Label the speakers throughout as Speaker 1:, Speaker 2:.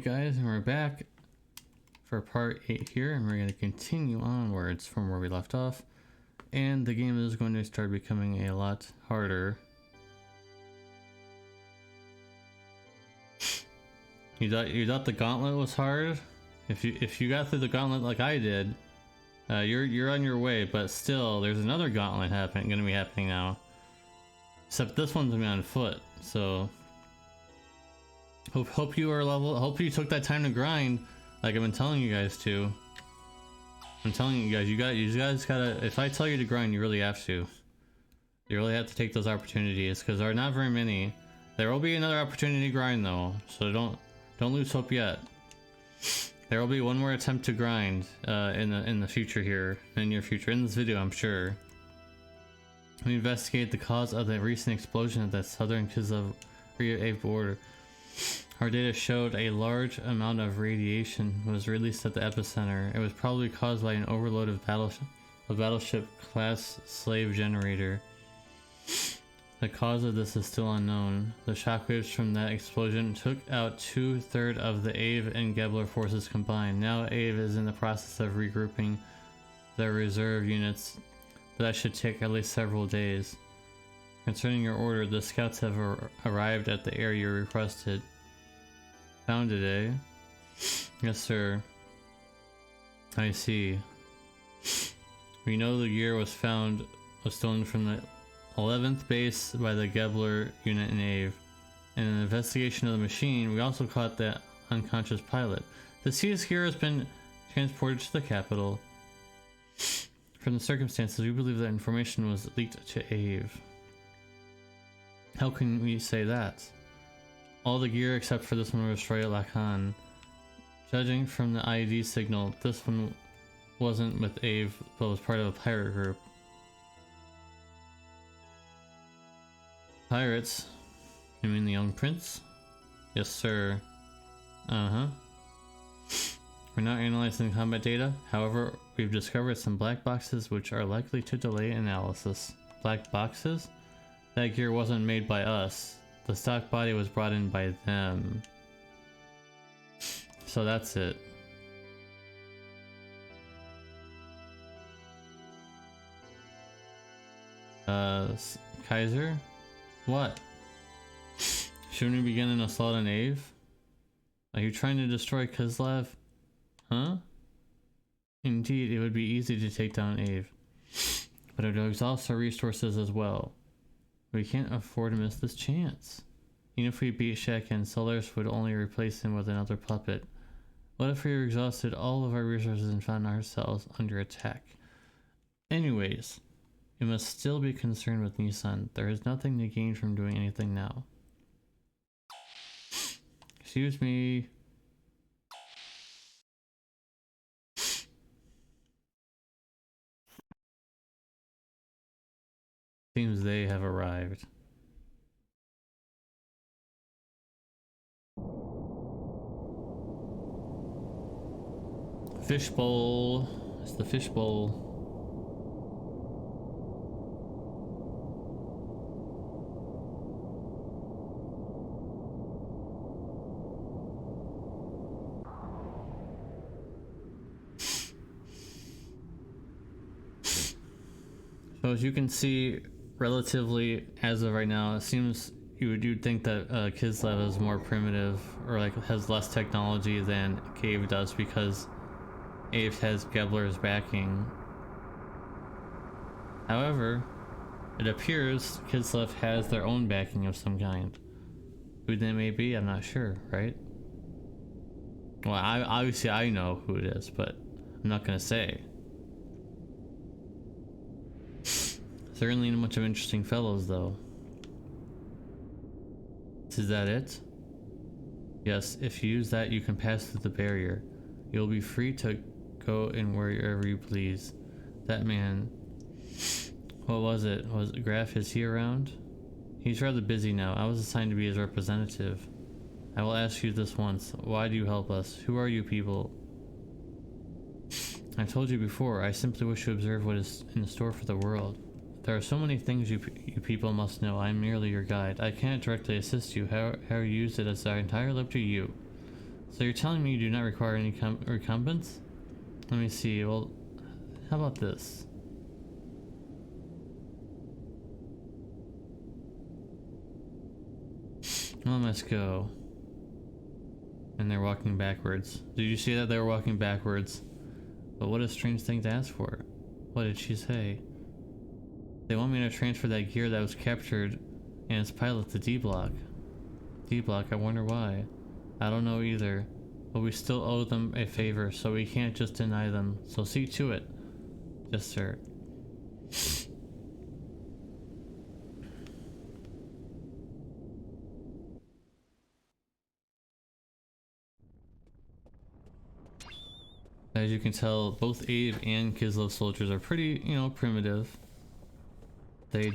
Speaker 1: guys, and we're back for part 8 here, and we're going to continue onwards from where we left off. And the game is going to start becoming a lot harder. You thought the gauntlet was hard? If you got through the gauntlet like I did, you're on your way. But still, there's another gauntlet going to be happening now. Except this one's gonna be on foot. So hope you are level. Hope you took that time to grind, like I've been telling you guys to. I'm telling you guys, you guys gotta. If I tell you to grind, you really have to. You really have to take those opportunities because there are not very many. There will be another opportunity to grind though, so don't lose hope yet. There will be one more attempt to grind in the future here, in the near future, in this video, I'm sure. We investigate the cause of the recent explosion at the southern Xenogears border. Our data showed a large amount of radiation was released at the epicenter. It was probably caused by an overload of battleship class slave generator. The cause of this is still unknown. The shockwaves from that explosion took out 2/3 of the AVE and Gebler forces combined. Now AVE is in the process of regrouping their reserve units. That should take at least several days. Concerning your order, the scouts have arrived at the area you requested. Found it, eh? Yes, sir. I see. We know the gear was stolen from the 11th base by the Gebler unit in AVE. In an investigation of the machine, we also caught the unconscious pilot. The seized gear has been transported to the capital. From the circumstances, we believe that information was leaked to AVE. How can we say that? All the gear except for this one were destroyed at Lacan. Judging from the ID signal, this one wasn't with AVE, but was part of a pirate group. Pirates? You mean the Young Prince? Yes, sir. Uh-huh. We're not analyzing combat data, however, we've discovered some black boxes which are likely to delay analysis. Black boxes? That gear wasn't made by us. The stock body was brought in by them. So that's it. Kaiser? What? Shouldn't we begin an assault on AVE? Are you trying to destroy Kislev? Huh? Indeed, it would be easy to take down AVE, but it would exhaust our resources as well. We can't afford to miss this chance. Even if we beat Shaken, Solaris would only replace him with another puppet. What if we exhausted all of our resources and found ourselves under attack? Anyways, we must still be concerned with Nissan. There is nothing to gain from doing anything now. Excuse me. Seems they have arrived. Fishbowl. It's the fishbowl. So as you can see, relatively, as of right now, it seems you'd think that Kislev is more primitive or like has less technology than AVE does because AVE has Gebler's backing. However, it appears Kislev has their own backing of some kind. Who they may be, I'm not sure, right? Well, obviously I know who it is, but I'm not gonna say. Certainly a bunch of interesting fellows, though. Is that it? Yes, if you use that, you can pass through the barrier. You'll be free to go in wherever you please. That man... What was it? Graf, is he around? He's rather busy now. I was assigned to be his representative. I will ask you this once. Why do you help us? Who are you people? I told you before, I simply wish to observe what is in store for the world. There are so many things you people must know. I am merely your guide. I can't directly assist you. How you use it is entirely up to you. So you're telling me you do not require any recompense? Let me see. Well, how about this? Well, let's go. And they're walking backwards. Did you see that they were walking backwards? But what a strange thing to ask for. What did she say? They want me to transfer that gear that was captured and its pilot to D block. D block, I wonder why. I don't know either. But we still owe them a favor, so we can't just deny them. So see to it. Yes, sir. As you can tell, both Abe and Kislev soldiers are pretty, you know, primitive. I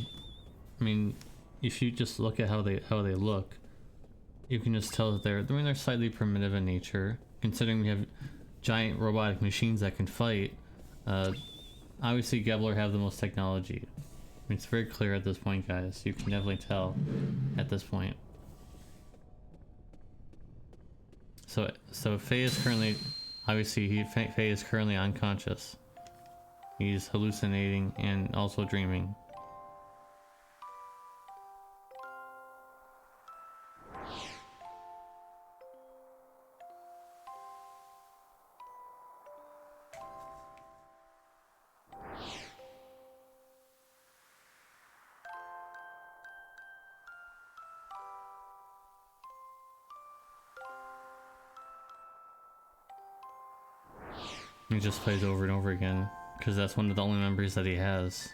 Speaker 1: mean, if you just look at how they look, you can just tell that they're slightly primitive in nature. Considering we have giant robotic machines that can fight, obviously Gebler have the most technology. I mean, it's very clear at this point, guys. You can definitely tell at this point. So Faye is currently, obviously, Faye is currently unconscious. He's hallucinating and also dreaming. He just plays over and over again, because that's one of the only memories that he has.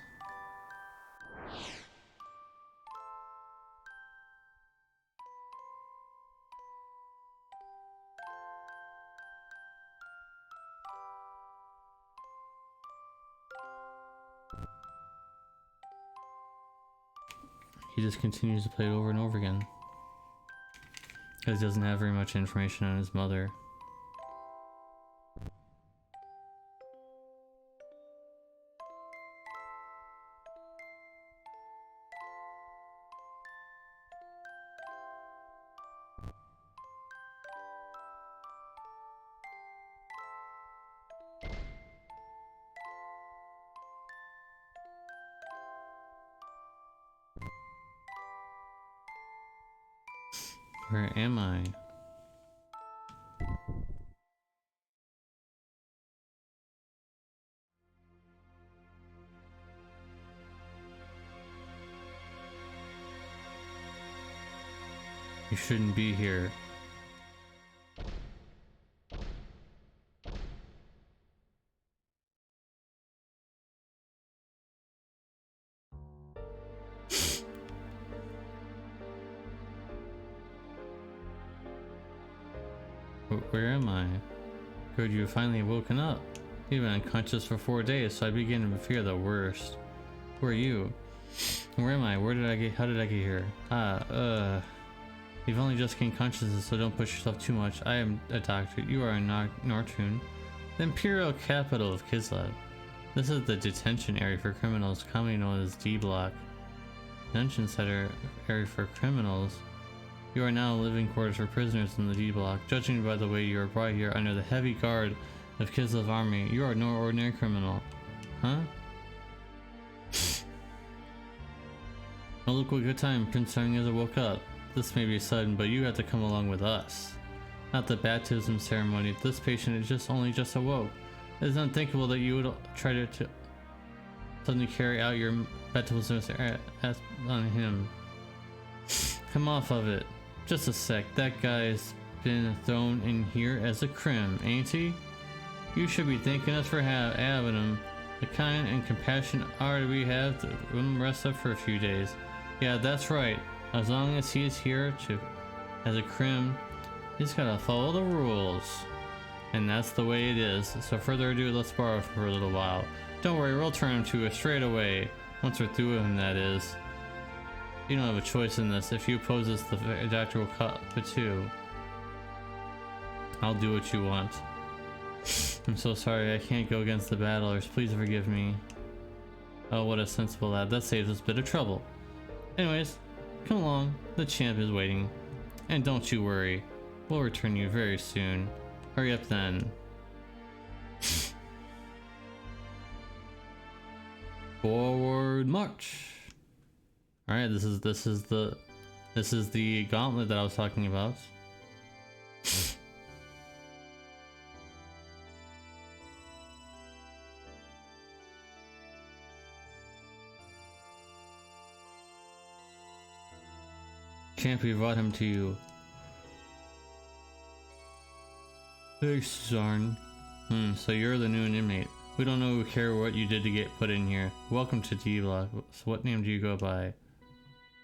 Speaker 1: He just continues to play it over and over again, because he doesn't have very much information on his mother. Where am I? You shouldn't be here. Where am I? Good, you finally woken up. You've been unconscious for 4 days, so I begin to fear the worst. Who are you? Where am I? How did I get here? You've only just gained consciousness, so don't push yourself too much. I am a doctor. You are in Nortune, the imperial capital of Kislev. This is the detention area for criminals, commonly known as D Block. Detention center area for criminals. You are now living quarters for prisoners in the D Block. Judging by the way you are brought here under the heavy guard of Kislev army, you are no ordinary criminal. Huh? Oh, look what good time Prince Xenogears woke up. This may be sudden, but you have to come along with us. Not the baptism ceremony. This patient is only just awoke. It is unthinkable that you would try to suddenly carry out your baptism on him. Come off of it. Just a sec. That guy's been thrown in here as a crim, ain't he? You should be thanking us for having him. The kind and compassion art we have to let him rest up for a few days. Yeah, that's right. As long as he is here as a crim, he's gotta follow the rules. And that's the way it is. So further ado, let's borrow for a little while. Don't worry, we'll turn him to us straight away. Once we're through with him, that is. You don't have a choice in this. If you oppose us, the doctor will cut it too. I'll do what you want. I'm so sorry, I can't go against the battlers. Please forgive me. Oh, what a sensible lad. That saves us a bit of trouble. Anyways, come along. The champ is waiting. And don't you worry. We'll return you very soon. Hurry up then. Forward march. All right, this is the gauntlet that I was talking about. Champion brought him to you. Thanks, Zarn. So you're the new inmate. We don't know or care what you did to get put in here. Welcome to D-Block. So what name do you go by?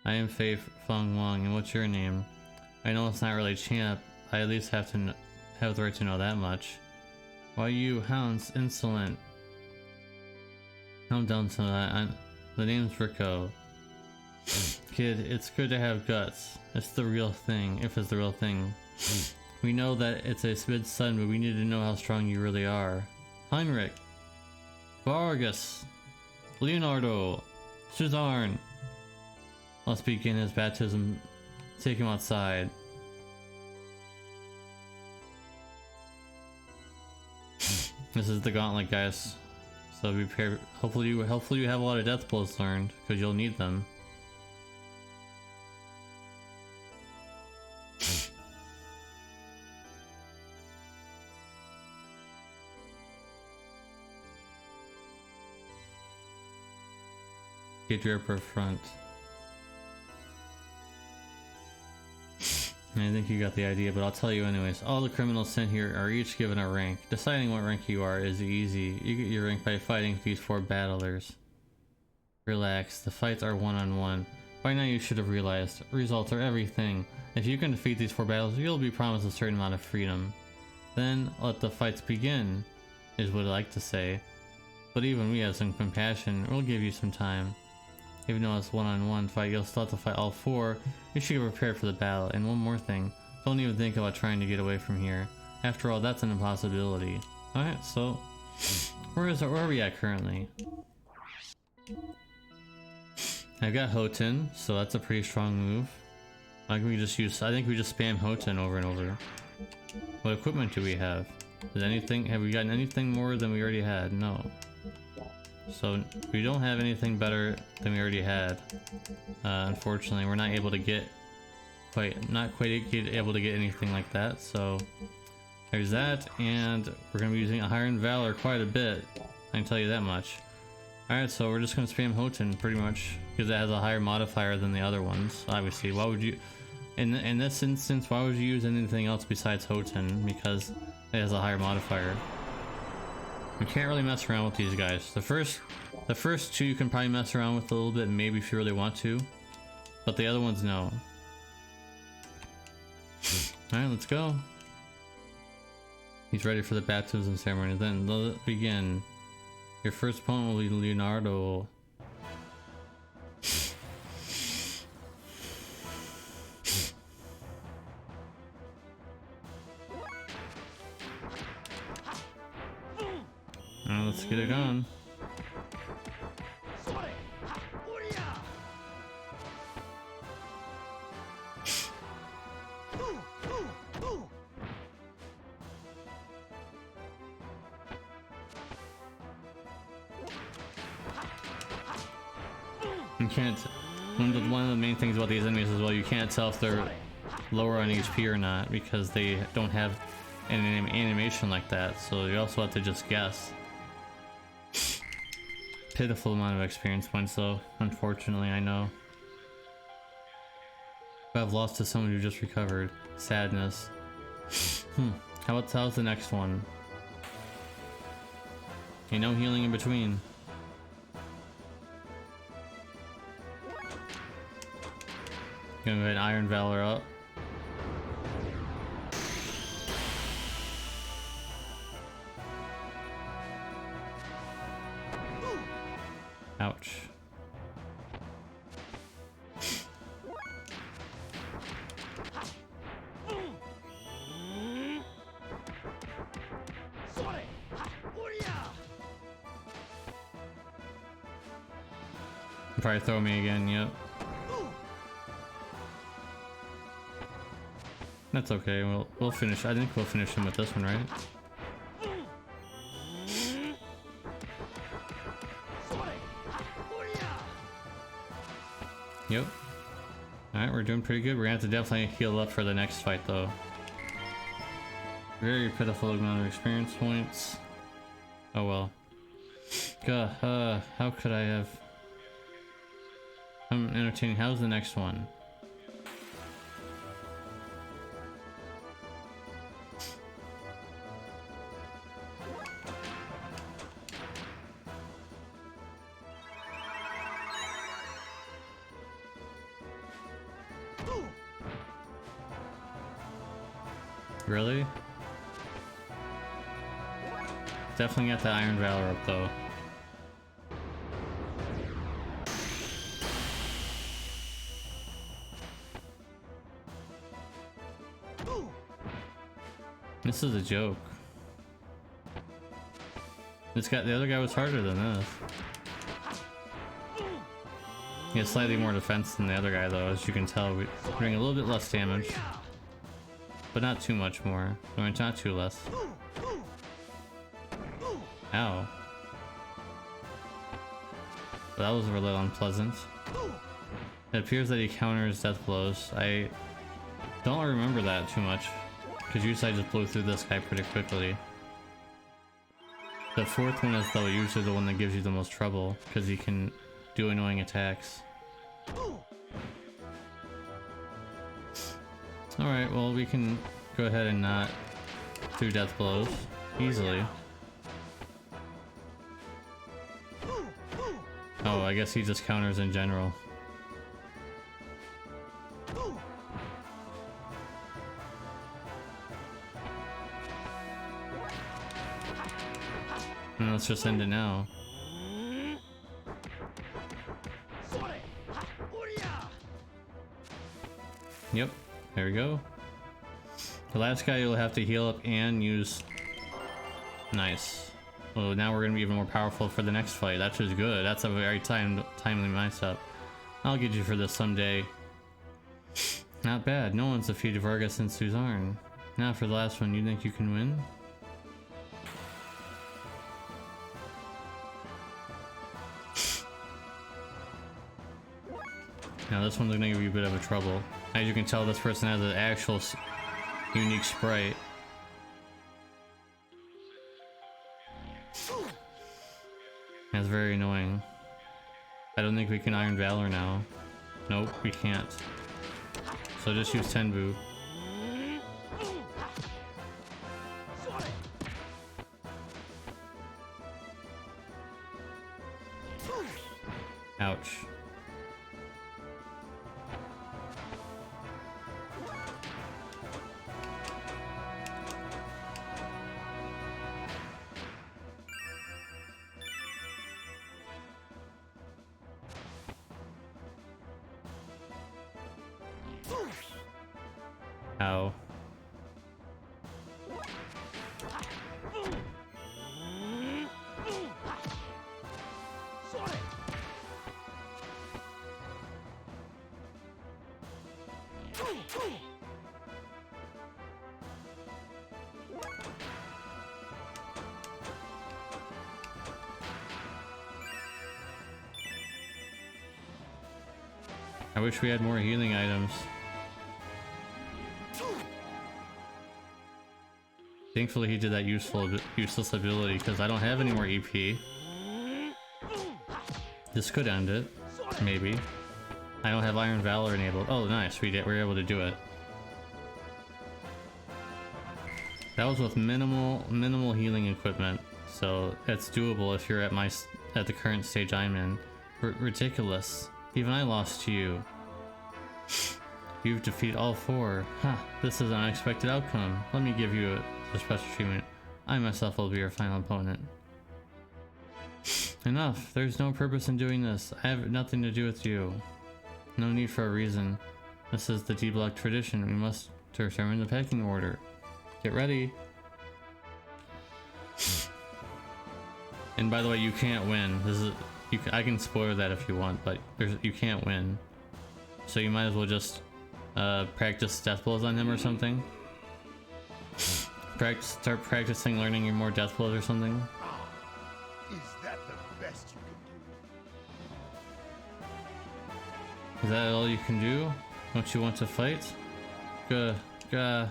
Speaker 1: I am Fei Feng Wang, and what's your name? I know it's not really champ. I at least have the right to know that much. Why you hounds insolent? Calm down to that. The name's Rico. Kid, it's good to have guts. It's the real thing, if it's the real thing. We know that it's a bit sudden, but we need to know how strong you really are. Heinrich, Vargas, Leonardo, Suzarn. Let's begin his baptism. Take him outside. This is the gauntlet, guys. So be prepared. Hopefully you have a lot of death blows learned, because you'll need them. Get your upper front. I think you got the idea, but I'll tell you anyways. All the criminals sent here are each given a rank. Deciding what rank you are is easy. You get your rank by fighting these 4 battlers. Relax, the fights are one-on-one. By now you should have realized, results are everything. If you can defeat these 4 battles, you'll be promised a certain amount of freedom. Then, let the fights begin, is what I like to say. But even we have some compassion, we'll give you some time. Even though it's one-on-one fight, you'll still have to fight all 4. You should get prepared for the battle. And one more thing, don't even think about trying to get away from here. After all, that's an impossibility. Alright, so where are we at currently? I've got Houghton, so that's a pretty strong move. I think we just spam Houghton over and over. What equipment do we have? Have we gotten anything more than we already had? No. So we don't have anything better than we already had. Unfortunately, we're not able to get able to get anything like that. So there's that, and we're gonna be using Iron Valor quite a bit. I can tell you that much. All right, so we're just gonna spam Houghton pretty much because it has a higher modifier than the other ones. Obviously, why would you? In this instance, why would you use anything else besides Houghton? Because it has a higher modifier. You can't really mess around with these guys. The first 2 you can probably mess around with a little bit, maybe if you really want to, but the other ones, no. Alright, let's go. He's ready for the baptism ceremony. Then let it begin. Your first opponent will be Leonardo. Let's get it on. You can't. One of the main things about these enemies as well, you can't tell if they're lower on HP or not because they don't have an animation like that. So you also have to just guess. Pitiful amount of experience points though, unfortunately, I know. But I've lost to someone who just recovered. Sadness. How's the next one? You know, healing in between. Gonna go ahead and Iron Valor up. Ouch. Probably throw me again, yep. That's okay. We'll finish. I think we'll finish him with this one, right? Yep. Alright, we're doing pretty good. We're gonna have to definitely heal up for the next fight, though. Very pitiful amount of experience points. Oh well. God, how could I have... I'm entertaining. How's the next one? Really? Definitely got the Iron Valor up though. This is a joke. The other guy was harder than this. He has slightly more defense than the other guy though, as you can tell. We're doing a little bit less damage. But not too much more. I mean, not too less. Ow. But that was a little unpleasant. It appears that he counters death blows. I don't remember that too much, because usually I just blow through this guy pretty quickly. The fourth one is though usually the one that gives you the most trouble, because he can do annoying attacks. Alright, well we can go ahead and not do death blows easily. Oh, I guess he just counters in general. And let's just end it now. Yep, there we go. The last guy you'll have to heal up and use... Nice. Well, now we're gonna be even more powerful for the next fight. That's just good. That's a very timely mindset. I'll get you for this someday. Not bad. No one's defeated Vargas and Suzanne. Now for the last one, you think you can win? Now this one's gonna give you a bit of a trouble. As you can tell, this person has an actual unique sprite. That's very annoying. I don't think we can Iron Valor now. Nope, we can't. So just use Tenbu. Ouch. Ow. I wish we had more healing items. Thankfully he did that useless ability, because I don't have any more EP. This could end it, maybe. I don't have Iron Valor enabled. Oh nice, we were able to do it. That was with minimal healing equipment, so it's doable if you're at the current stage I'm in. Ridiculous. Even I lost to you. You've defeated all four. Huh, this is an unexpected outcome. Let me give you a special treatment. I myself will be your final opponent. Enough. There's no purpose in doing this. I have nothing to do with you. No need for a reason. This is the D-Block tradition. We must determine the pecking order. Get ready. And by the way, you can't win. I can spoil that if you want, but you can't win. So you might as well just practice death blows on him or something. Start practicing learning your more death blows or something.
Speaker 2: Is that the best you can do?
Speaker 1: Is that all you can do? Don't you want to fight? Gah.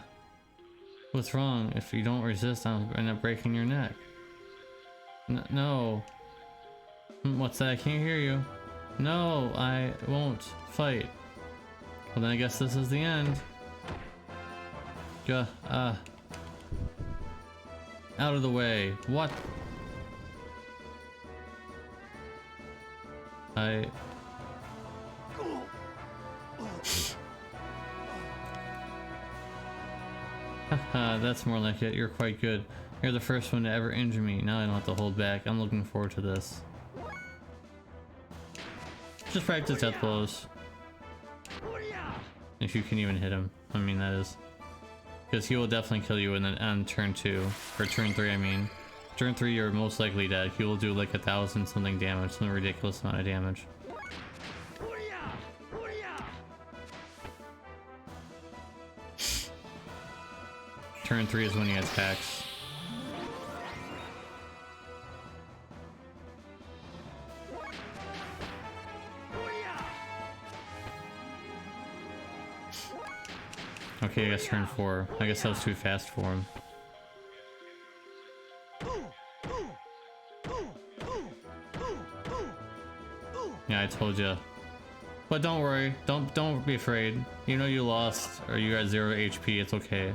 Speaker 1: What's wrong? If you don't resist, I'll end up breaking your neck. No. What's that? I can't hear you. No, I won't fight. Well, then I guess this is the end. Gah, out of the way. What? Haha, that's more like it. You're quite good. You're the first one to ever injure me. Now I don't have to hold back. I'm looking forward to this. Just practice death blows. If you can even hit him. I mean, that is. Because he will definitely kill you on turn 2. Or turn 3, I mean. Turn 3, you're most likely dead. He will do like 1,000 something damage. Some ridiculous amount of damage. Turn 3 is when he attacks. Okay, I guess turn 4. I guess that was too fast for him. Yeah, I told you. But don't worry. Don't be afraid. You know you lost or you got 0 HP. It's okay.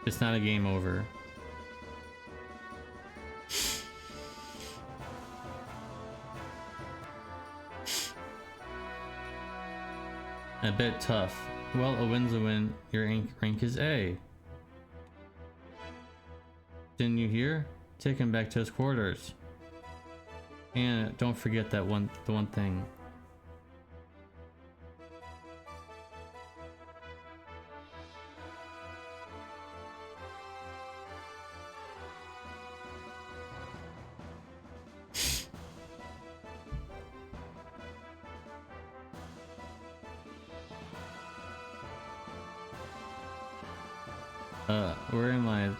Speaker 1: It's not a game over. A bit tough. Well, a win's a win. Your rank is A. Didn't you hear? Take him back to his quarters. And don't forget that the one thing. Where am I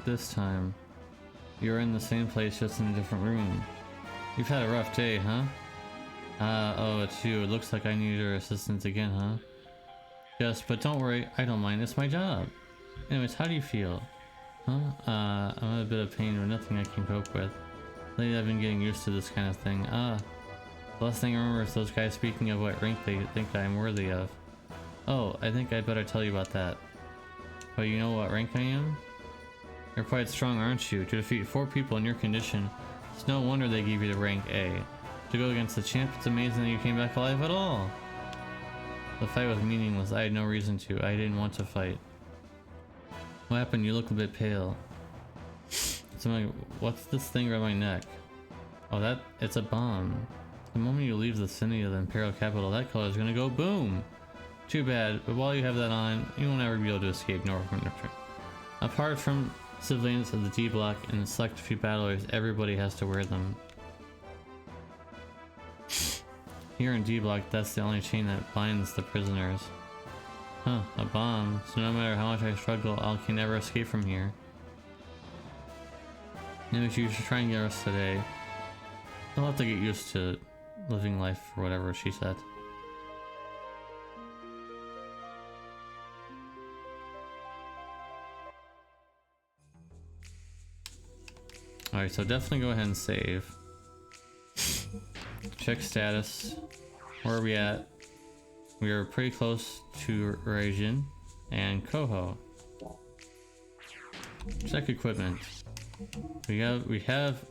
Speaker 1: this time? You're in the same place, just in a different room. You've had a rough day, huh? Oh, it's you. It looks like I need your assistance again, huh? Yes, but don't worry, I don't mind. It's my job. Anyways, how do you feel? Huh? I'm in a bit of pain, but nothing I can cope with. Lately, I've been getting used to this kind of thing. The last thing I remember is those guys speaking of what rank they think I'm worthy of. Oh, I think I'd better tell you about that. But you know what rank I am? You're quite strong, aren't you? To defeat 4 people in your condition, it's no wonder they gave you the rank A. To go against the champ, it's amazing that you came back alive at all. The fight was meaningless. I had no reason to. I didn't want to fight. What happened? You look a bit pale. What's this thing around my neck? Oh, it's a bomb. The moment you leave the vicinity of the Imperial capital, that color is gonna go boom. Too bad, but while you have that on, you won't ever be able to escape nor from return. Apart from civilians of the D block and select few battlers, everybody has to wear them. Here in D block, that's the only chain that binds the prisoners. Huh, a bomb. So no matter how much I struggle, I can never escape from here. Anyways, you should try and get rest today. I'll have to get used to living life or whatever she said. Alright, so definitely go ahead and save. Check status. Where are we at? We are pretty close to Raijin and Koho. Check equipment. We have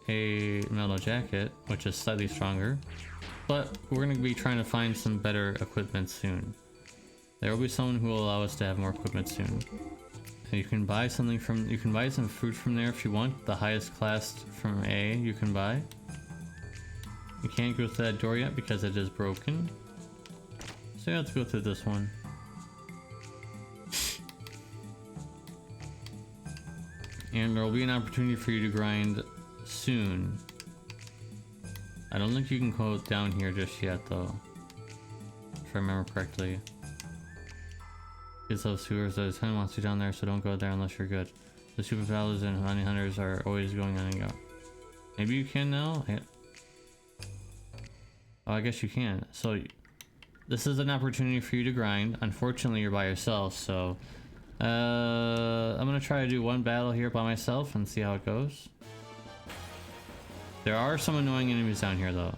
Speaker 1: a metal jacket, which is slightly stronger, but we're going to be trying to find some better equipment soon. There will be someone who will allow us to have more equipment soon. You can buy something from, you can buy some food from there if you want. The highest class from A you can buy. You can't go through that door yet because it is broken. So you have to go through this one. And there will be an opportunity for you to grind soon. I don't think you can go down here just yet though. if I remember correctly. Kids love sewers, the ten wants you down there, so don't go there unless you're good. The super valors and honey hunters are always going on and go. Maybe you can now? Oh, I guess you can. So, this is an opportunity for you to grind. Unfortunately, you're by yourself, so... I'm gonna try to do one battle here by myself and see how it goes. There are some annoying enemies down here, though.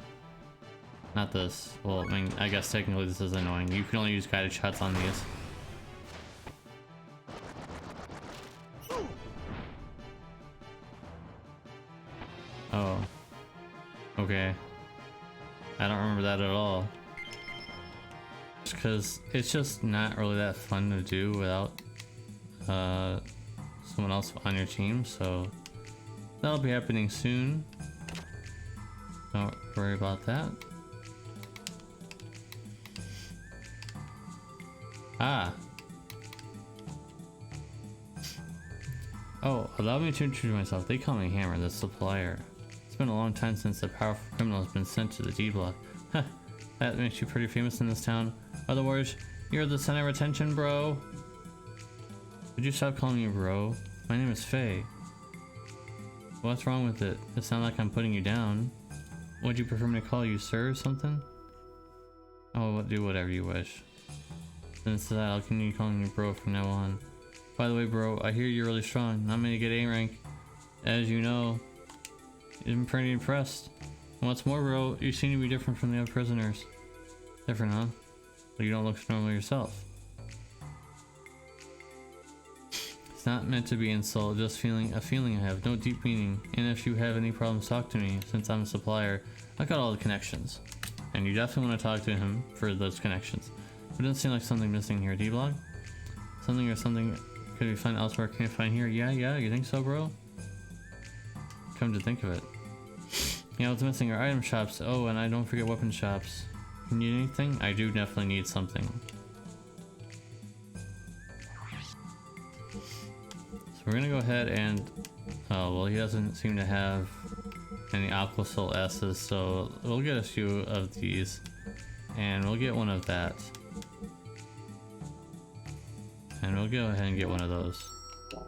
Speaker 1: Not this. Well, I mean, I guess technically this is annoying. You can only use guided shots on these. Oh. Okay. I don't remember that at all. Because it's just not really that fun to do without someone else on your team, so that'll be happening soon. Don't worry about that. Ah. Oh, allow me to introduce myself. They call me Hammer, the supplier. It's been a long time since a powerful criminal has been sent to the D block. Huh, that makes you pretty famous in this town. Otherwise, you're the center of attention, bro. Would you stop calling me bro? My name is Faye. What's wrong with it? It sounds like I'm putting you down. Would you prefer me to call you sir or something? Oh, do whatever you wish. Since that, I'll continue calling you bro from now on. By the way, bro, I hear you're really strong. Not many get A rank. As you know, I'm pretty impressed. And what's more, bro, you seem to be different from the other prisoners. Different, huh? But you don't look normal yourself. It's not meant to be insult, just a feeling I have, no deep meaning. And if you have any problems, talk to me. Since I'm a supplier, I got all the connections. And you definitely want to talk to him for those connections. But it doesn't seem like something missing here. D-Block? Something or something could be found elsewhere, can't find here? Yeah, you think so, bro? Come to think of it. You know, what's missing are item shops. Oh, and I don't forget weapon shops. You need anything? I do definitely need something. So we're gonna go ahead and... Oh, well, he doesn't seem to have any Aqua Soul S's, so we'll get a few of these. And we'll get one of that. And we'll go ahead and get one of those. So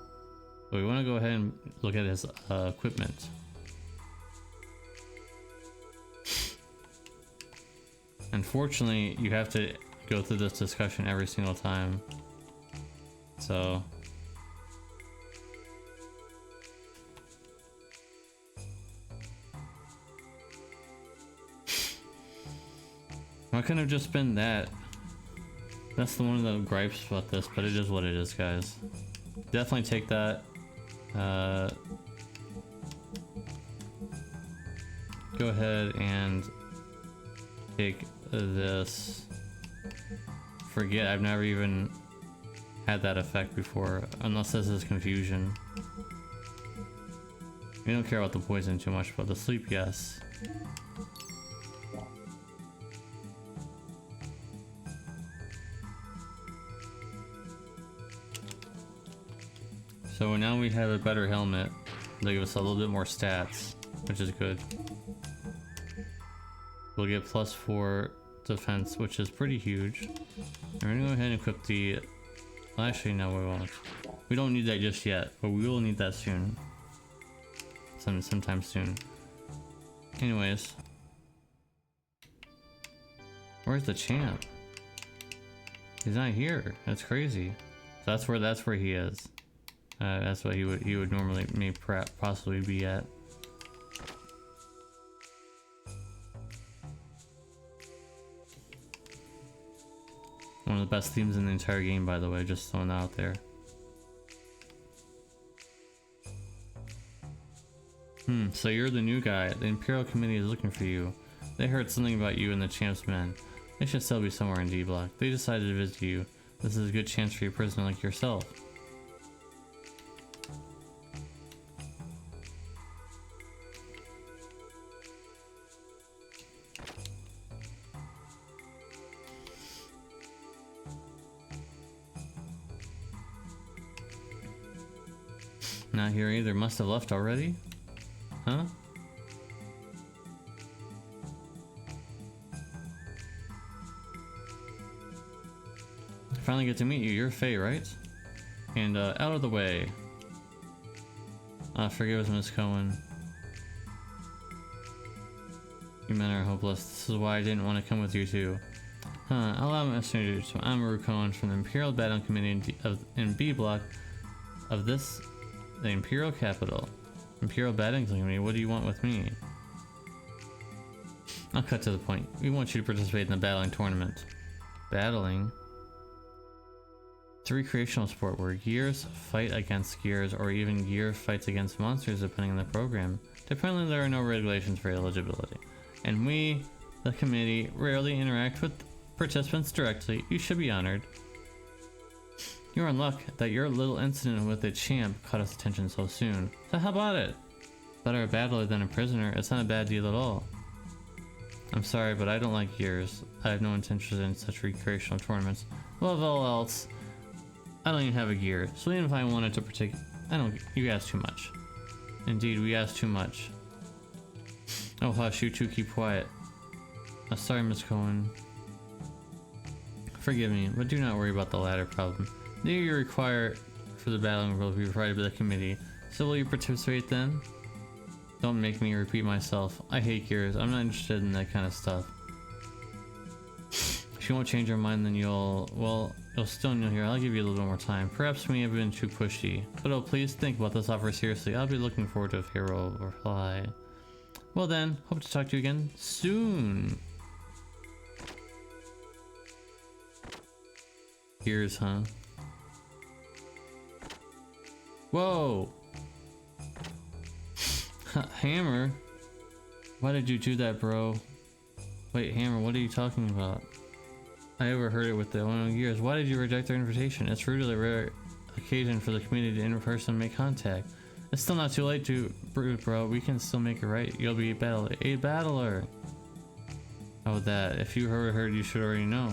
Speaker 1: we want to go ahead and look at his equipment. Unfortunately, you have to go through this discussion every single time. So... Why couldn't it have just been that? That's one of the gripes about this, but it is what it is, guys. Definitely take that. Go ahead and take this. Forget, I've never even had that effect before, unless this is confusion. We don't care about the poison too much, but the sleep, yes. So now we have a better helmet. They give us a little bit more stats, which is good. We'll get +4 defense, which is pretty huge. And we're gonna go ahead and equip the... Well, actually, no, we won't. We don't need that just yet, but we will need that soon. Sometime soon. Anyways. Where's the champ? He's not here. That's crazy. So that's where he is. That's what he would normally possibly be at. One of the best themes in the entire game, by the way, just throwing that out there. So you're the new guy. The Imperial Committee is looking for you. They heard something about you and the Champ's men. They should still be somewhere in D Block. They decided to visit you. This is a good chance for a prisoner like yourself. Not here either. Must have left already? Huh? finally get to meet you. You're Faye, right? And out of the way. Forgive us, Miss Cohen. You men are hopeless. This is why I didn't want to come with you too. Allow me to introduce you. I'm Maru Cohen from the Imperial Battling Committee in B Block of the Imperial Capital. Imperial Battling Committee, what do you want with me? I'll cut to the point. We want you to participate in the battling tournament. Battling? It's a recreational sport where gears fight against gears, or even gear fights against monsters depending on the program. Apparently there are no regulations for eligibility. And we, the committee, rarely interact with participants directly. You should be honored. You're in luck that your little incident with the champ caught us attention so soon. So how about it? Better a battler than a prisoner. It's not a bad deal at all. I'm sorry, but I don't like gears. I have no intention in such recreational tournaments. Above all else, I don't even have a gear, so even if I wanted to partake, you ask too much. Indeed, we ask too much. Oh hush, you two keep quiet. Sorry, Miss Cohen. Forgive me, but do not worry about the latter problem. The gear you require for the battling will be provided by the committee, so will you participate then? Don't make me repeat myself. I hate gears. I'm not interested in that kind of stuff. If you won't change your mind, then you'll still kneel here. I'll give you a little more time. Perhaps we have been too pushy. But oh, please think about this offer seriously. I'll be looking forward to a favorable reply. Well then, hope to talk to you again soon. Gears, huh? Whoa! Hammer? Why did you do that, bro? Wait, Hammer, what are you talking about? I overheard it with the Xenogears. Why did you reject their invitation? It's really a rare occasion for the community to in person make contact. It's still not too late to brood, bro. We can still make it right. You'll be a battler. Oh, that. If you heard, you should already know.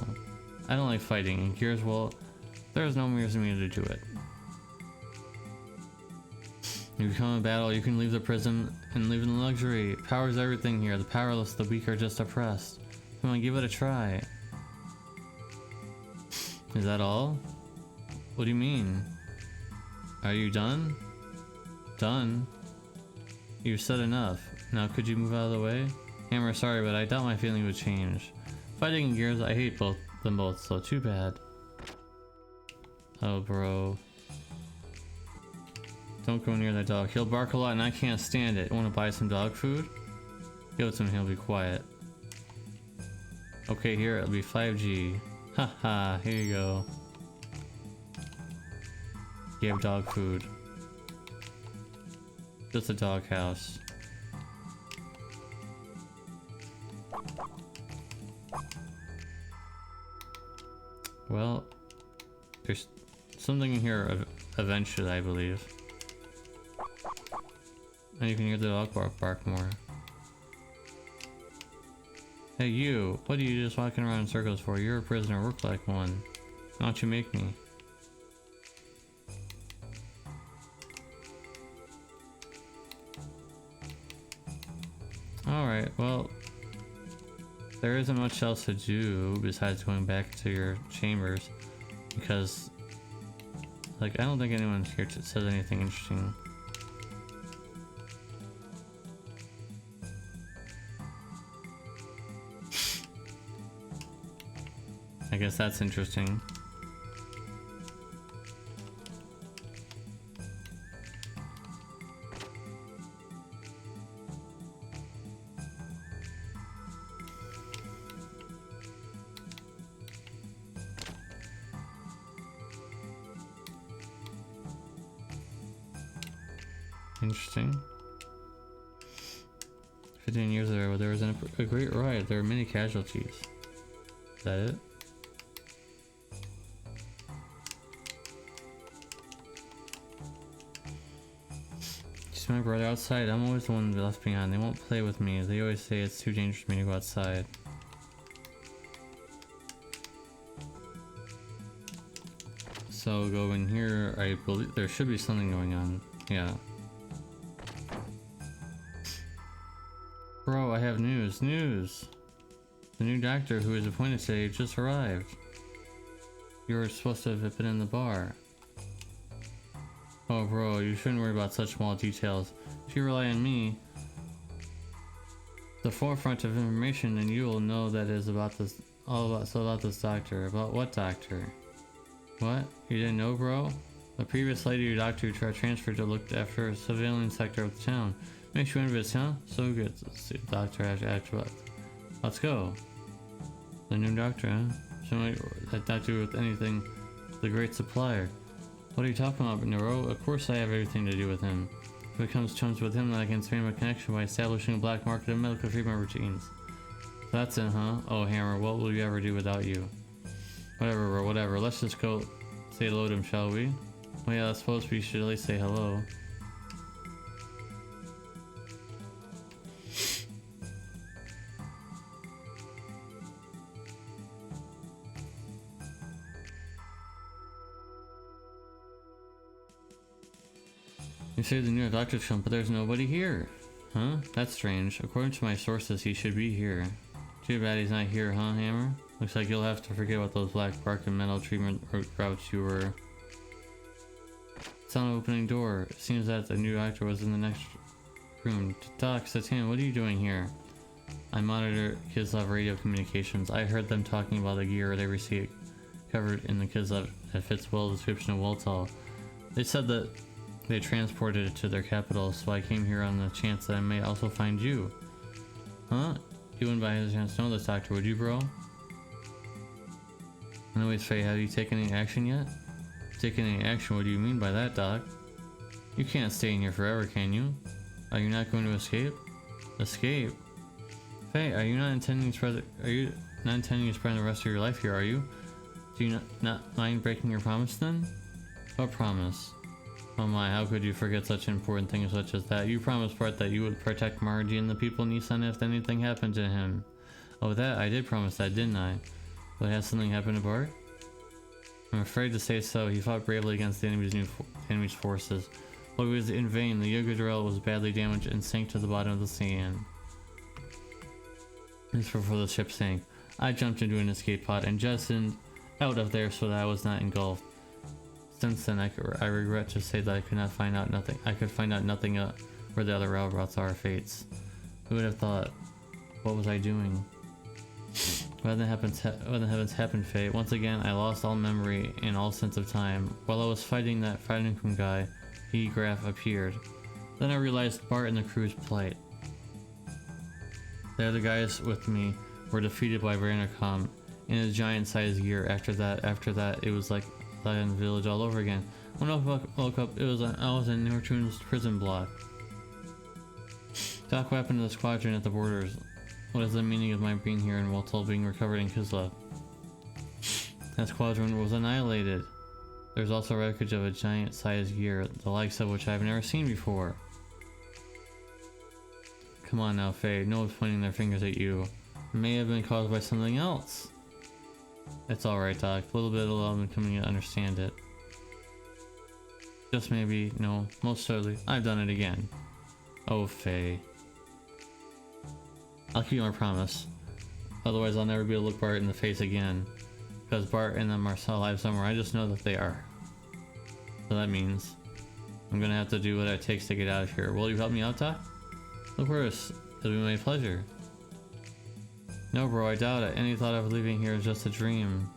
Speaker 1: I don't like fighting, and Gears, well, there's no reason me to do it. You become a battle, you can leave the prison and live in luxury. Power is everything here. The powerless, the weak are just oppressed. Come on, give it a try. Is that all? What do you mean? Are you done? Done? You've said enough. Now could you move out of the way? Hammer, sorry, but I doubt my feeling would change. Fighting and Gears, I hate them both, so too bad. Oh, bro. Don't go near that dog. He'll bark a lot and I can't stand it. Want to buy some dog food? Give it to him, he'll be quiet. Okay, here it'll be 5G. Haha, here you go. You have dog food. Just a dog house. Well, there's something in here eventually, I believe. And you can hear the dog bark more. Hey you, what are you just walking around in circles for? You're a prisoner, work like one. Why don't you make me? Alright, well, there isn't much else to do besides going back to your chambers, because, like, I don't think anyone here says anything interesting. I guess that's interesting. Interesting. 15 years ago, there was a great riot. There were many casualties. Is that it? See my brother outside? I'm always the one left behind. They won't play with me. They always say it's too dangerous for me to go outside. So go in here. I believe there should be something going on. Yeah. Bro, I have news. News! The new doctor who is appointed today just arrived. You were supposed to have been in the bar. Oh bro, you shouldn't worry about such small details. If you rely on me, the forefront of information, and you will know that is about this, about this doctor. About what doctor? What? You didn't know, bro? The previous lady your doctor transferred to look after a surveillance sector of the town. Makes you envious, huh? So good. Doctor after let's go. The new doctor, huh? Shouldn't that doctor with anything, the great supplier. What are you talking about, Nero? Of course I have everything to do with him. If it comes chums with him, then I can expand my connection by establishing a black market of medical treatment routines. So that's it, huh? Oh, Hammer, what will you ever do without you? Whatever, bro, whatever. Let's just go say hello to him, shall we? Well, yeah, I suppose we should at least say hello. You say the new doctor's come, but there's nobody here. Huh? That's strange. According to my sources, he should be here. Too bad he's not here, huh, Hammer? Looks like you'll have to forget about those black bark and metal treatment routes you were. It's on an opening door. It seems that the new doctor was in the next room. Doc, Satan, what are you doing here? I monitor Kids Love radio communications. I heard them talking about the gear they received covered in the Kids Love that fits well the description of Waltall. They said that they transported it to their capital, so I came here on the chance that I may also find you. Huh? You wouldn't by his chance know this doctor, would you, bro? Anyways, Faye, have you taken any action yet? Taken any action? What do you mean by that, Doc? You can't stay in here forever, can you? Are you not going to escape? Escape? Faye, are you not intending to spend the rest of your life here, are you? Do you not mind breaking your promise then? What promise? Oh my, how could you forget such important things such as that? You promised, Bart, that you would protect Margie and the people in Nissan if anything happened to him. Oh, that? I did promise that, didn't I? But has something happened to Bart? I'm afraid to say so. He fought bravely against the enemy's forces. But it was in vain. The Yogadrill was badly damaged and sank to the bottom of the sand. This was before the ship sank. I jumped into an escape pod and jettisoned out of there so that I was not engulfed. Since then, I regret to say that I could find out nothing where the other railroads are fates. Who would have thought? What was I doing? What the heavens happened, Fate? Once again, I lost all memory and all sense of time. While I was fighting that fighting guy, Graf appeared. Then I realized Bart and the crew's plight. The other guys with me were defeated by Brandercom in a giant-sized gear. After that, it was like in the village all over again. When I woke up, I was in Nortun's prison block. Doc, what happened to the squadron at the borders? What is the meaning of my being here and Waltall being recovered in Kislev? That squadron was annihilated. There's also wreckage of a giant-sized gear, the likes of which I've never seen before. Come on now, Faye. No one's pointing their fingers at you. It may have been caused by something else. It's alright, Doc. A little bit of love and coming to understand it. Just maybe, no, most certainly, I've done it again. Oh, Faye. I'll keep my promise. Otherwise, I'll never be able to look Bart in the face again. Because Bart and them are still alive somewhere. I just know that they are. So that means I'm gonna have to do what it takes to get out of here. Will you help me out, Doc? Of course. It'll be my pleasure. No, bro, I doubt it. Any thought of leaving here is just a dream.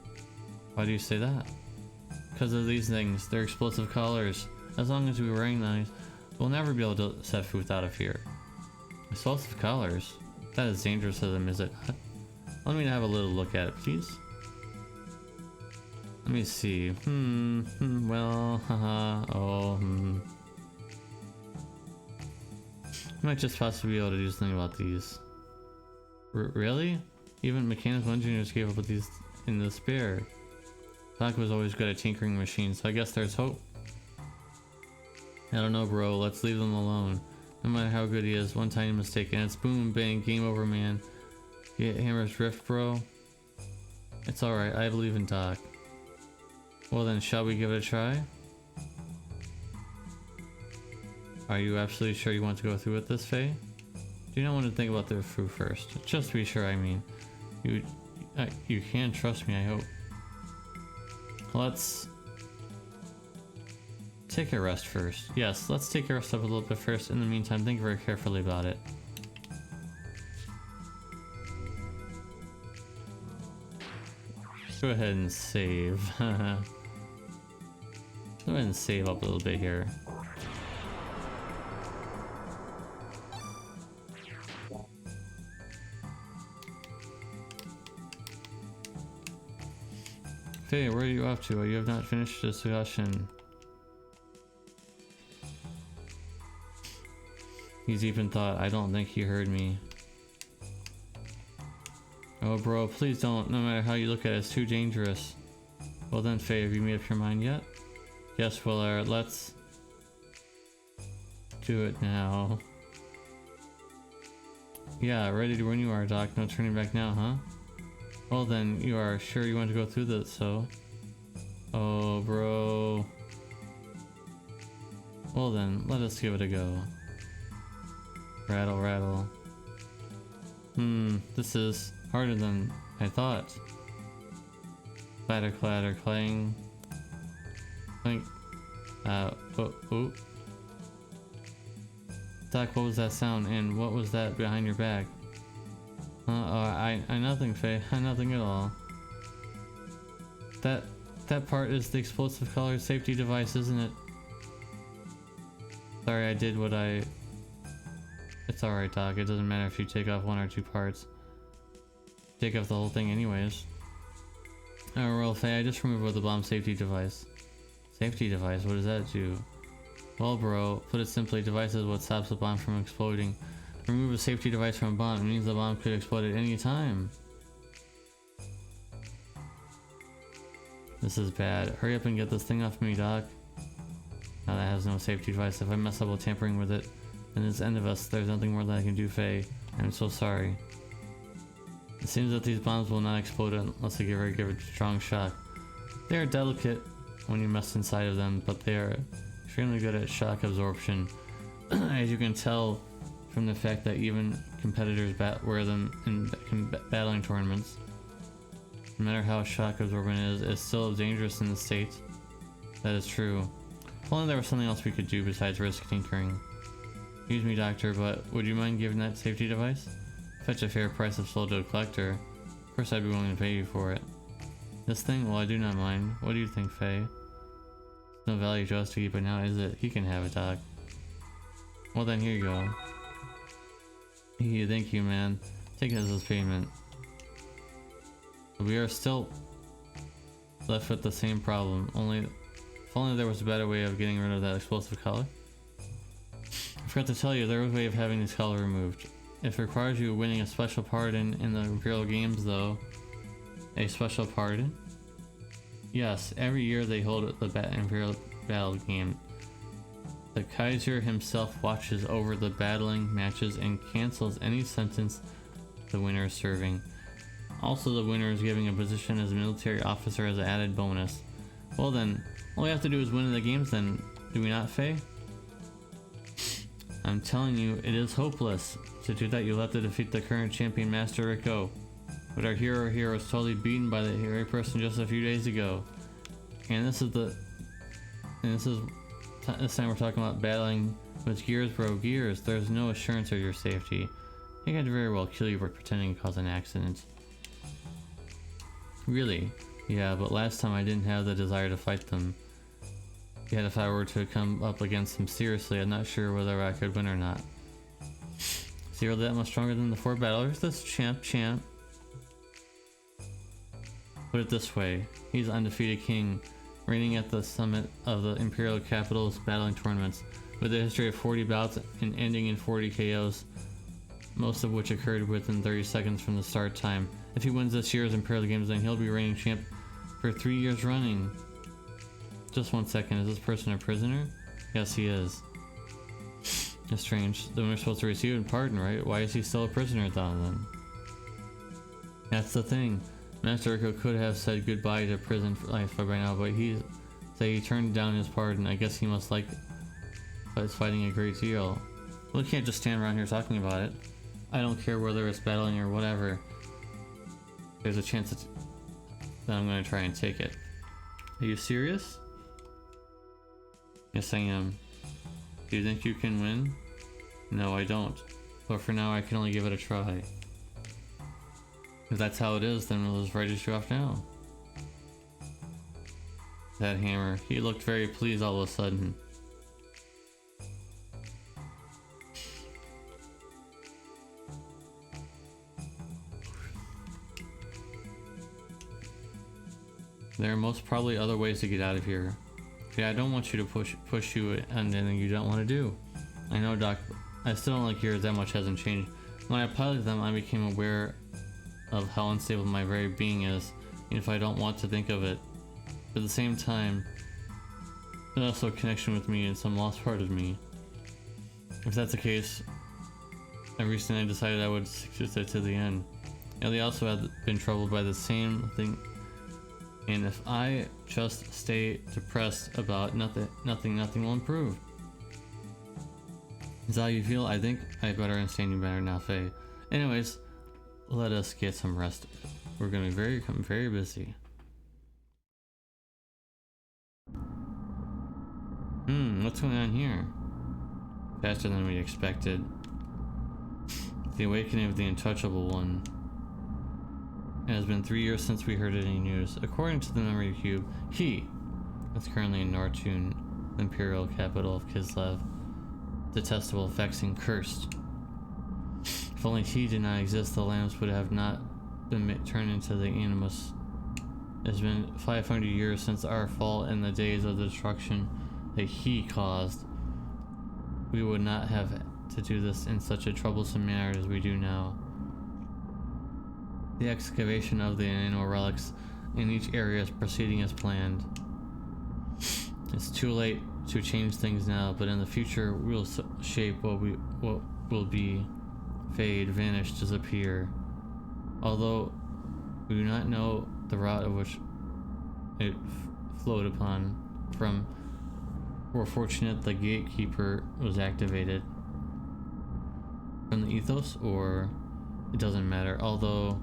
Speaker 1: Why do you say that? Because of these things. They're explosive colors. As long as we recognize, we'll never be able to set foot out of here. Explosive colors? That is dangerous to them, is it not? Let me have a little look at it, please. Let me see. Well, haha, I might just possibly be able to do something about these. Really? Even mechanical engineers gave up with these in despair. Doc was always good at tinkering machines, so I guess there's hope. I don't know, bro. Let's leave them alone. No matter how good he is, one tiny mistake and it's boom, bang, game over, man. Get Hammer's drift, bro? It's alright, I believe in Doc. Well then, shall we give it a try? Are you absolutely sure you want to go through with this, Faye? Do you not want to think about the fruit first? Just to be sure, I mean. You can trust me, I hope. let's take a rest first. Yes, let's take a rest up a little bit first. In the meantime, think very carefully about it. Go ahead and save. Go ahead and save up a little bit here. Faye, where are you off to? You have not finished the discussion. He's even thought, I don't think he heard me. Oh bro, please don't. No matter how you look at it, it's too dangerous. Well then, Faye, have you made up your mind yet? Yes, Willer, let's do it now. Yeah, ready to when you are, Doc. No turning back now, huh? Well then, you are sure you want to go through this, so... Oh, bro. Well then, let us give it a go. Rattle, rattle. This is harder than I thought. Clatter, clatter, clang. Clink. Oh. Doc, what was that sound, and what was that behind your back? I nothing, Faye. I nothing at all. That part is the explosive color safety device, isn't it? Sorry, I did what I... It's alright, Doc. It doesn't matter if you take off one or two parts. Take off the whole thing anyways. Oh, well, Faye, I just removed the bomb safety device. Safety device? What does that do? Well, bro, put it simply, device is what stops the bomb from exploding. Remove a safety device from a bomb. It means the bomb could explode at any time. This is bad. Hurry up and get this thing off me, Doc. Now that has no safety device. If I mess up while tampering with it, then it's the end of us. There's nothing more that I can do, Faye. I'm so sorry. It seems that these bombs will not explode unless they give a strong shock. They are delicate when you mess inside of them, but they are extremely good at shock absorption. As you can tell from the fact that even competitors wear them in battling tournaments. No matter how shock absorbent it is, it's still dangerous in the States. That is true. If only there was something else we could do besides risk tinkering. Excuse me, Doctor, but would you mind giving that safety device? Fetch a fair price if sold to a collector. Of course I'd be willing to pay you for it. This thing? Well, I do not mind. What do you think, Faye? It's no value to us to keep it now, is it? He can have it, Doc. Well then, here you go. Thank you, man. Take it as his payment. We are still left with the same problem. If only there was a better way of getting rid of that explosive color. I forgot to tell you, there was a way of having this color removed. It requires you winning a special pardon in the Imperial Games, though. A special pardon? Yes, every year they hold the Imperial Battle Game. The Kaiser himself watches over the battling matches and cancels any sentence the winner is serving. Also, the winner is given a position as a military officer as an added bonus. Well then, all we have to do is win the games then, do we not, Faye? I'm telling you, it is hopeless. To do that, you'll have to defeat the current champion, Master Rico. But our hero here was totally beaten by the very person just a few days ago. And this time we're talking about battling with Gears, bro. Gears, there's no assurance of your safety. He could very well kill you for pretending to cause an accident. Really? Yeah, but last time I didn't have the desire to fight them. Yet if I were to come up against them seriously, I'm not sure whether I could win or not. Is he really that much stronger than the 4 battlers? This champ. Put it this way, he's undefeated king, reigning at the summit of the Imperial Capital's battling tournaments, with a history of 40 bouts and ending in 40 KOs, most of which occurred within 30 seconds from the start time. If he wins this year's Imperial Games, then he'll be reigning champ for 3 years running. Just 1 second, is this person a prisoner? Yes, he is. That's strange. The winner's supposed to receive a pardon, right? Why is he still a prisoner then? That's the thing. Master Rico could have said goodbye to prison life by now, but he turned down his pardon. I guess he must like fighting a great deal. Well, we can't just stand around here talking about it. I don't care whether it's battling or whatever. There's a chance that I'm going to try and take it. Are you serious? Yes, I am. Do you think you can win? No, I don't. But for now, I can only give it a try. If that's how it is, then we'll just register off now. That hammer. He looked very pleased all of a sudden. There are most probably other ways to get out of here. Yeah, I don't want you to push you and anything you don't want to do. I know, Doc. I still don't like yours. That much hasn't changed. When I piloted them, I became aware of how unstable my very being is, even if I don't want to think of it. But at the same time, there's also a connection with me and some lost part of me. If that's the case, recently I decided I would stick with it to the end. Ellie also had been troubled by the same thing. And if I just stay depressed about nothing will improve. Is that how you feel? I think I better understand you better now, Faye. Anyways, let us get some rest. We're gonna become very busy. What's going on here? Faster than we expected. The awakening of the untouchable one. It has been 3 years since we heard any news. According to the memory cube, he is currently in Nortune, the imperial capital of Kislev. Detestable, vexing, cursed. If only he did not exist, the lamps would have not been turned into the animus. It has been 500 years since our fall and the days of the destruction that he caused. We would not have to do this in such a troublesome manner as we do now. The excavation of the annual relics in each area is proceeding as planned. It's too late to change things now, but in the future we'll shape what will be, fade, vanish, disappear. Although we do not know the route of which it flowed upon from, we're fortunate the gatekeeper was activated. From the ethos, or it doesn't matter. Although,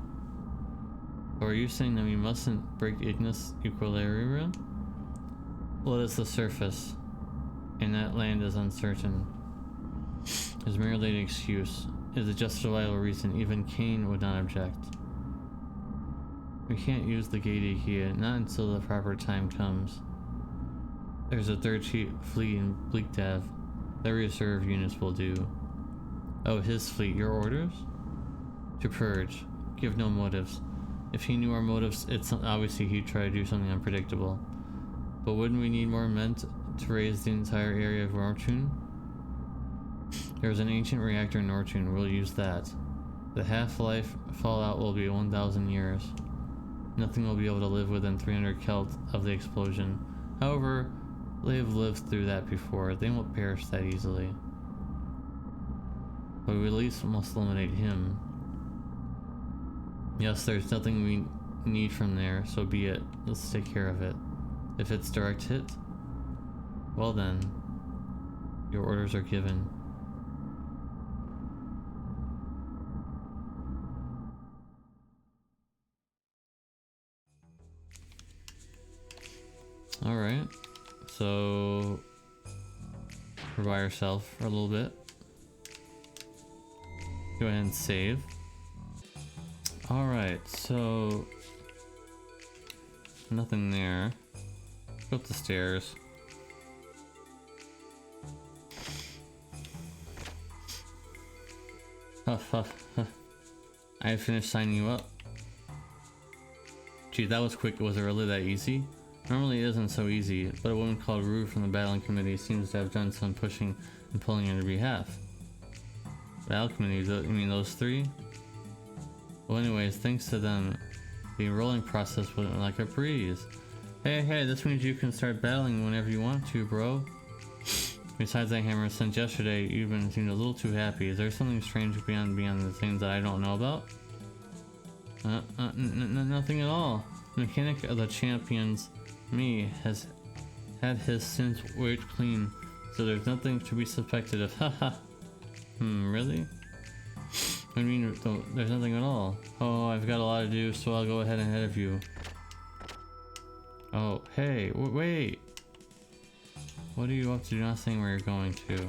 Speaker 1: or are you saying that we mustn't break Ignis Equilibrium? Well, it's the surface, and that land is uncertain. It's merely an excuse. Is it just a vital reason? Even Cain would not object. We can't use the gate key, not until the proper time comes. There's a third fleet in Bleakdav. The reserve units will do. Oh, his fleet. Your orders? To purge. Give no motives. If he knew our motives, it's obviously he'd try to do something unpredictable. But wouldn't we need more men to raise the entire area of Nortune? There's an ancient reactor in Nortune. We'll use that. The half-life fallout will be 1,000 years. Nothing will be able to live within 300 Kelt of the explosion. However, they've lived through that before. They won't perish that easily. But we at least must eliminate him. Yes, there's nothing we need from there, so be it. Let's take care of it. If it's direct hit, well then, your orders are given. Alright, so we're by ourselves for a little bit. Go ahead and save. Alright, so nothing there. Go up the stairs. Huff, huff, huff. I finished signing you up. Gee, that was quick. Was it really that easy? Normally it isn't so easy, but a woman called Rue from the battling committee seems to have done some pushing and pulling on your behalf. Battle committee, you mean those three? Well, anyways, thanks to them, the enrolling process went like a breeze. Hey, this means you can start battling whenever you want to, bro. Besides that hammer, since yesterday, you've been seemed a little too happy. Is there something strange beyond the things that I don't know about? Nothing at all. The mechanic of the champions, me, has had his sins wiped clean, so there's nothing to be suspected of. Haha. Really? I mean, there's nothing at all. Oh, I've got a lot to do, so I'll go ahead of you. Oh, hey, wait. What are you up to? Do not saying where you're going to.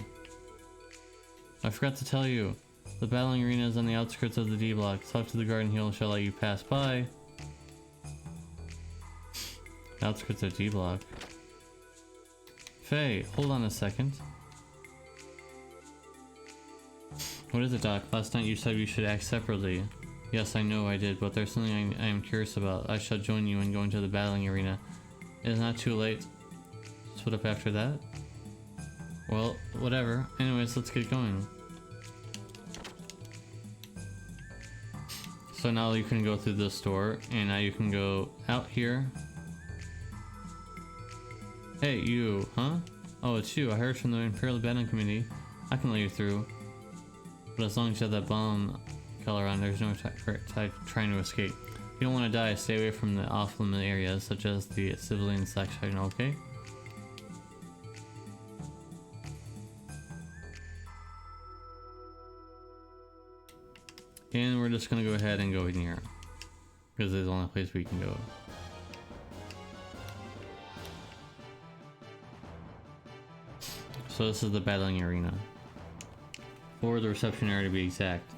Speaker 1: I forgot to tell you. The battling arena is on the outskirts of the D block. Talk to the guard and he shall let you pass by. Outskirts of D block. Faye, hold on a second. What is it, Doc? Last night you said we should act separately. Yes, I know I did, but there's something I am curious about. I shall join you in going to the battling arena. It is not too late. Split up after that? Well, whatever. Anyways, let's get going. So now you can go through this door, and now you can go out here. Hey, you, huh? Oh, it's you. I heard from the Imperial Battling Committee. I can let you through. But as long as you have that bomb color on, there's no trying to escape. If you don't want to die, stay away from the off-limit areas, such as the civilian section, okay? And we're just gonna go ahead and go in here, because it's the only place we can go. So this is the battling arena. Or the reception area to be exact.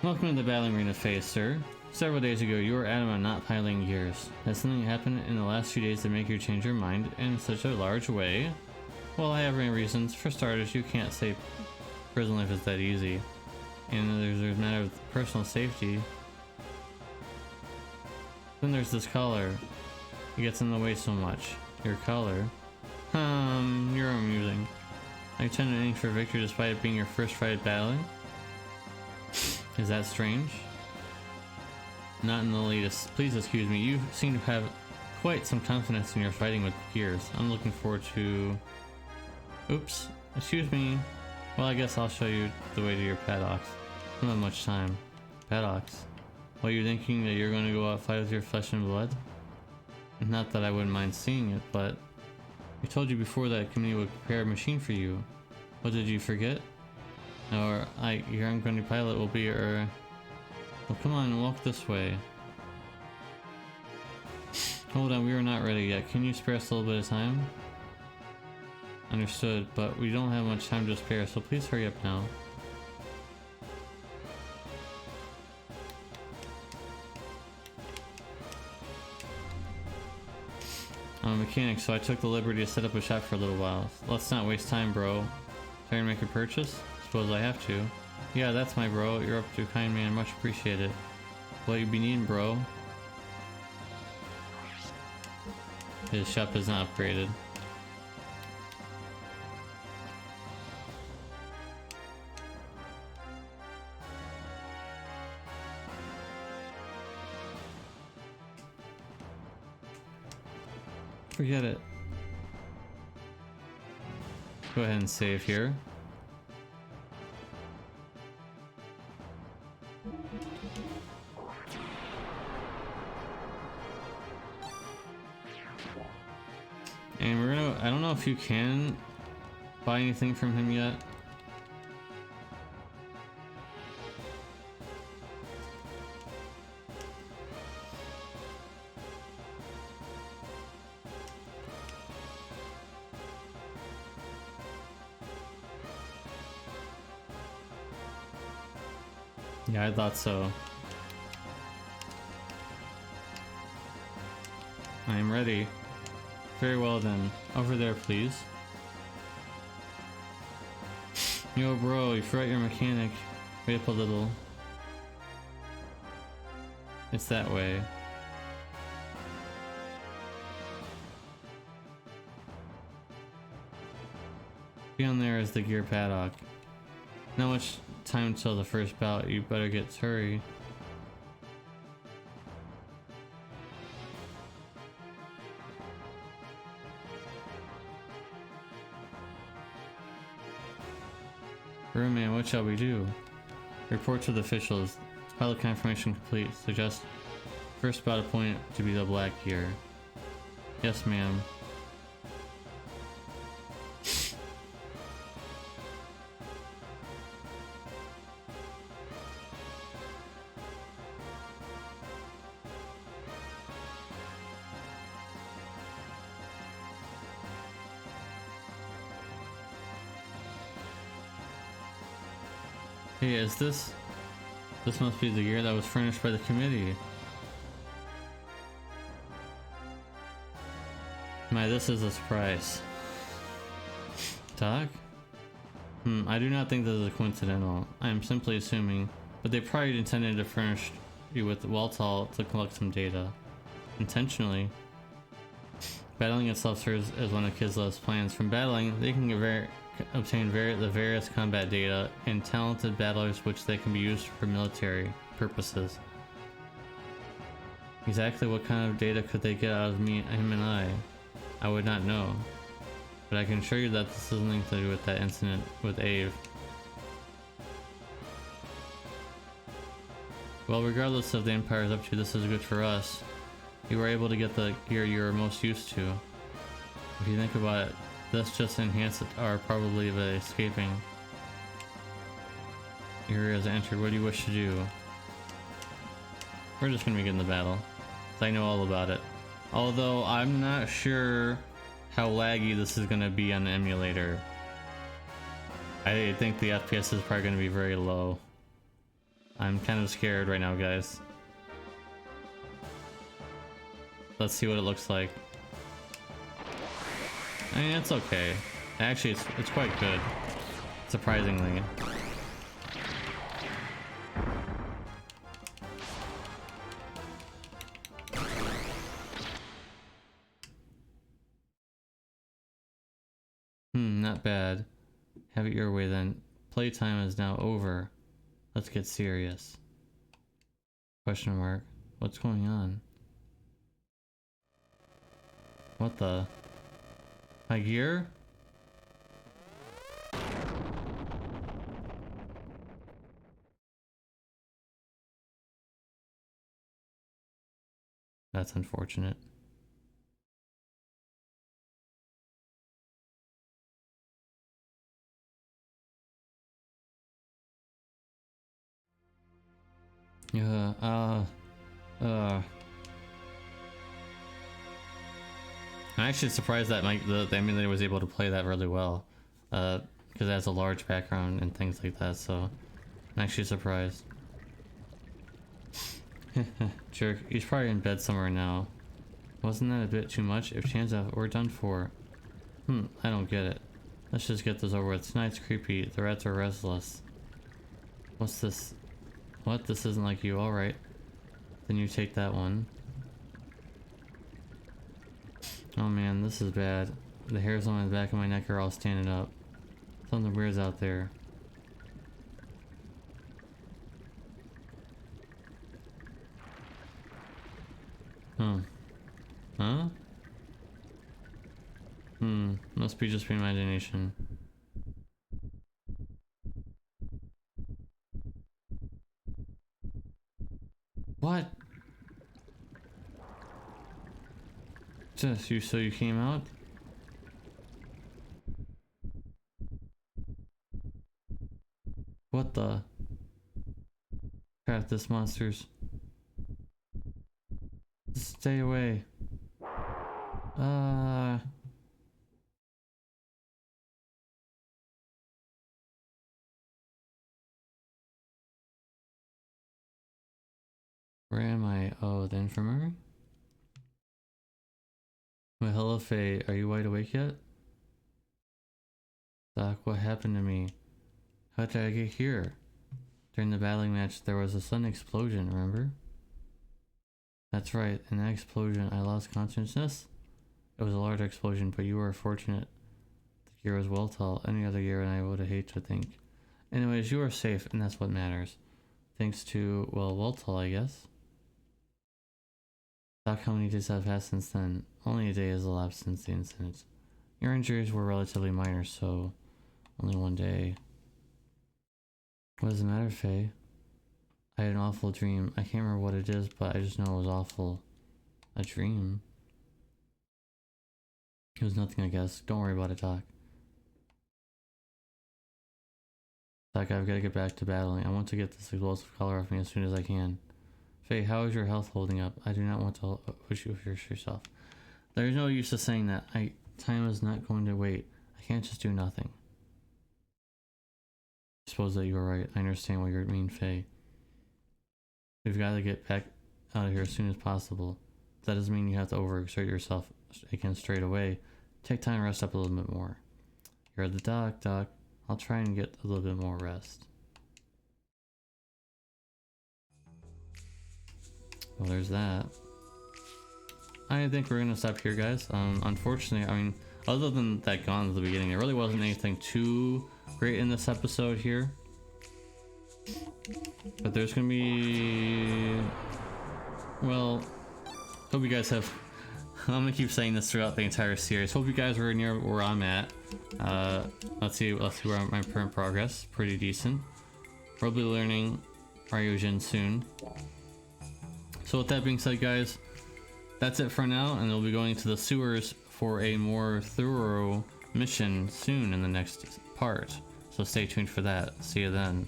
Speaker 1: Welcome to the battling arena phase, sir. Several days ago, you were adamant on not piloting gears. Has something happened in the last few days to make you change your mind in such a large way? Well, I have many reasons. For starters, you can't say prison life is that easy. And there's a matter of personal safety. Then there's this color. It gets in the way so much. Your color? You're amusing. Are you trying to aim for victory despite it being your first fight at battling? Is that strange? Not in the latest. Please excuse me. You seem to have quite some confidence in your fighting with gears. I'm looking forward to... Oops. Excuse me. Well, I guess I'll show you the way to your paddocks. I don't have much time. Paddocks? Well, you're thinking that you're going to go out fight with your flesh and blood? Not that I wouldn't mind seeing it, but... I told you before that committee would prepare a machine for you. What, did you forget? Or, your incoming pilot will be, well, come on, walk this way. Hold on, we are not ready yet. Can you spare us a little bit of time? Understood, but we don't have much time to spare, so please hurry up now. I'm a mechanic, so I took the liberty to set up a shop for a little while. Let's not waste time, bro. Trying to make a purchase? Suppose I have to. Yeah, that's my bro. You're up to a kind man. Much appreciated. What you be needing, bro? His shop is not upgraded. Forget it. Go ahead and save here. And we're gonna, I don't know if you can buy anything from him yet. Yeah, I thought so. I am ready. Very well then. Over there, please. Yo, bro, you forgot your mechanic. Wait up a little. It's that way. Beyond there is the gear paddock. Not much time until the first bout. You better get hurry. Roomman, what shall we do? Report to the officials. Pilot confirmation complete. Suggest first bout appointed to be the black gear. Yes, ma'am. Hey, is this... This must be the gear that was furnished by the committee. My, this is a surprise. Doc? I do not think this is coincidental. I am simply assuming, but they probably intended to furnish you with Waltall to collect some data. Intentionally. Battling itself serves as one of Kislev's plans. From battling, they can obtain the various combat data and talented battlers which they can be used for military purposes. Exactly what kind of data could they get out of me, him and I would not know. But I can assure you that this has nothing to do with that incident with Ave. Well, regardless of the Empire's up to, this is good for us. You were able to get the gear you were most used to. If you think about it, this just enhanced our probability of escaping. Here is entered. What do you wish to do? We're just gonna begin the battle. I know all about it. Although I'm not sure how laggy this is gonna be on the emulator. I think the FPS is probably gonna be very low. I'm kind of scared right now, guys. Let's see what it looks like. I mean, it's okay. Actually, it's quite good, surprisingly. Not bad. Have it your way then. Playtime is now over. Let's get serious. Question mark. What's going on? What the? My gear? That's unfortunate. Yeah, I'm actually surprised that the emulator was able to play that really well. Because it has a large background and things like that, so I'm actually surprised. Jerk, he's probably in bed somewhere now. Wasn't that a bit too much? If chance of we're done for. I don't get it. Let's just get this over with. Tonight's creepy. The rats are restless. What's this? What? This isn't like you. Alright. Then you take that one. Oh man, this is bad. The hairs on the back of my neck are all standing up. Something weird's out there. Huh? Must be just imagination. What? Just you, so you came out? What the? Crap, this monster's... Stay away. Where am I? Oh, the infirmary? Well, hello, Faye. Are you wide awake yet? Doc, what happened to me? How did I get here? During the battling match, there was a sudden explosion, remember? That's right, in that explosion, I lost consciousness? It was a large explosion, but you were fortunate. The gear was well tall. Any other gear and I would have hated to think. Anyways, you are safe, and that's what matters. Thanks to, well, Waltall, I guess. Doc, how many days have passed since then? Only a day has elapsed since the incident. Your injuries were relatively minor, so only one day. What does the matter, Faye? I had an awful dream. I can't remember what it is, but I just know it was awful. A dream? It was nothing, I guess. Don't worry about it, Doc. Doc, I've got to get back to battling. I want to get this explosive color off me as soon as I can. Faye, how is your health holding up? I do not want to push you yourself. There's no use of saying that. Time is not going to wait. I can't just do nothing. suppose that you were right. I understand what you mean, Faye. We've got to get back out of here as soon as possible. That doesn't mean you have to overexert yourself again straight away. Take time to rest up a little bit more. You're the doc. I'll try and get a little bit more rest. Well, there's that. I think we're gonna stop here, guys. Unfortunately, I mean, other than that gauntlet at the beginning, there really wasn't anything too great in this episode here. But there's gonna be... Well, hope you guys have... I'm gonna keep saying this throughout the entire series. Hope you guys were near where I'm at. Let's see where my current progress. Pretty decent. Probably learning Ryujin soon. So with that being said, guys, that's it for now, and we'll be going to the sewers for a more thorough mission soon in the next part. So stay tuned for that. See you then.